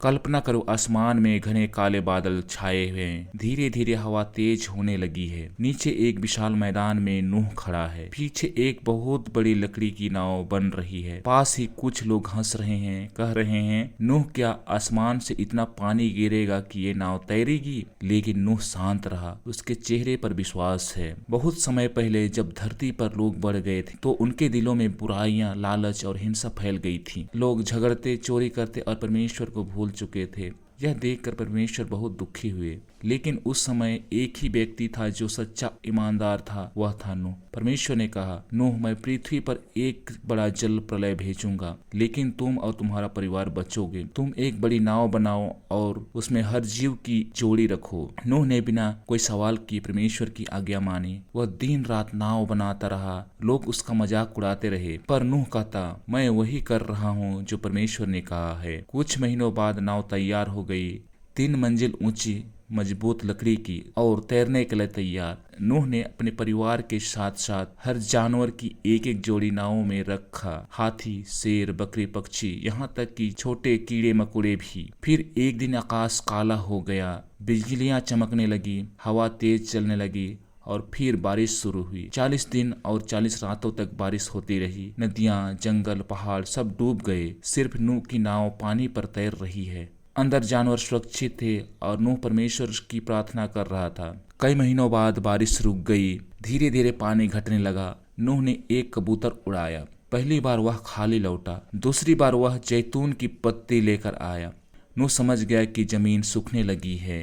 कल्पना करो आसमान में घने काले बादल छाए हुए हैं। धीरे धीरे हवा तेज होने लगी है। नीचे एक विशाल मैदान में नूह खड़ा है। पीछे एक बहुत बड़ी लकड़ी की नाव बन रही है। पास ही कुछ लोग हंस रहे हैं, कह रहे हैं, नूह क्या आसमान से इतना पानी गिरेगा कि ये नाव तैरेगी? लेकिन नूह शांत रहा। उसके चेहरे पर विश्वास है। बहुत समय पहले जब धरती पर लोग बढ़ गए थे तो उनके दिलों में बुराइयां, लालच और हिंसा फैल गई थी। लोग झगड़ते, चोरी करते और परमेश्वर को भूल चुके थे। यह देखकर परमेश्वर बहुत दुखी हुए। लेकिन उस समय एक ही व्यक्ति था जो सच्चा ईमानदार था, वह था नूह। परमेश्वर ने कहा, नूह, मैं पृथ्वी पर एक बड़ा जल प्रलय भेजूंगा, लेकिन तुम और तुम्हारा परिवार बचोगे। तुम एक बड़ी नाव बनाओ और उसमें हर जीव की जोड़ी रखो। नूह ने बिना कोई सवाल किए परमेश्वर की आज्ञा मानी। वह दिन रात नाव बनाता रहा। लोग उसका मजाक उड़ाते रहे, पर नूह कहता, मैं वही कर रहा हूँ जो परमेश्वर ने कहा है। कुछ महीनों बाद नाव तैयार हो गई, 3 मंजिल ऊंची, मजबूत लकड़ी की और तैरने के लिए तैयार। नूह ने अपने परिवार के साथ साथ हर जानवर की एक एक जोड़ी नाव में रखा। हाथी, शेर, बकरी, पक्षी, यहाँ तक कि छोटे कीड़े मकोड़े भी। फिर एक दिन आकाश काला हो गया, बिजलियां चमकने लगी, हवा तेज चलने लगी और फिर बारिश शुरू हुई। 40 दिन और 40 रातों तक बारिश होती रही। नदियां, जंगल, पहाड़ सब डूब गए। सिर्फ नूह की नाव पानी पर तैर रही है। अंदर जानवर सुरक्षित थे और नूह परमेश्वर की प्रार्थना कर रहा था। कई महीनों बाद बारिश रुक गई। धीरे धीरे पानी घटने लगा। नूह ने एक कबूतर उड़ाया। पहली बार वह खाली लौटा। दूसरी बार वह जैतून की पत्ती लेकर आया। नूह समझ गया कि जमीन सूखने लगी है।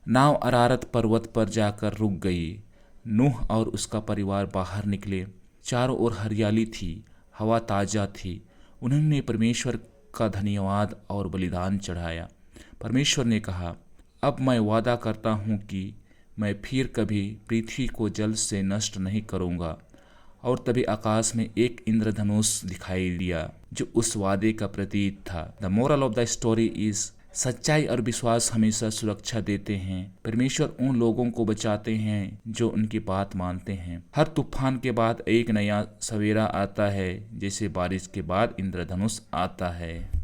नाव अरारत पर्वत पर जाकर रुक गई। नूह और उसका परिवार बाहर निकले। चारों ओर हरियाली थी, हवा ताजा थी। उन्होंने परमेश्वर का धन्यवाद और बलिदान चढ़ाया। परमेश्वर ने कहा, अब मैं वादा करता हूँ कि मैं फिर कभी पृथ्वी को जल से नष्ट नहीं करूँगा। और तभी आकाश में एक इंद्रधनुष दिखाई दिया जो उस वादे का प्रतीक था। The moral of the story is, सच्चाई और विश्वास हमेशा सुरक्षा देते हैं। परमेश्वर उन लोगों को बचाते हैं जो उनकी बात मानते हैं। हर तूफान के बाद एक नया सवेरा आता है, जैसे बारिश के बाद इंद्रधनुष आता है।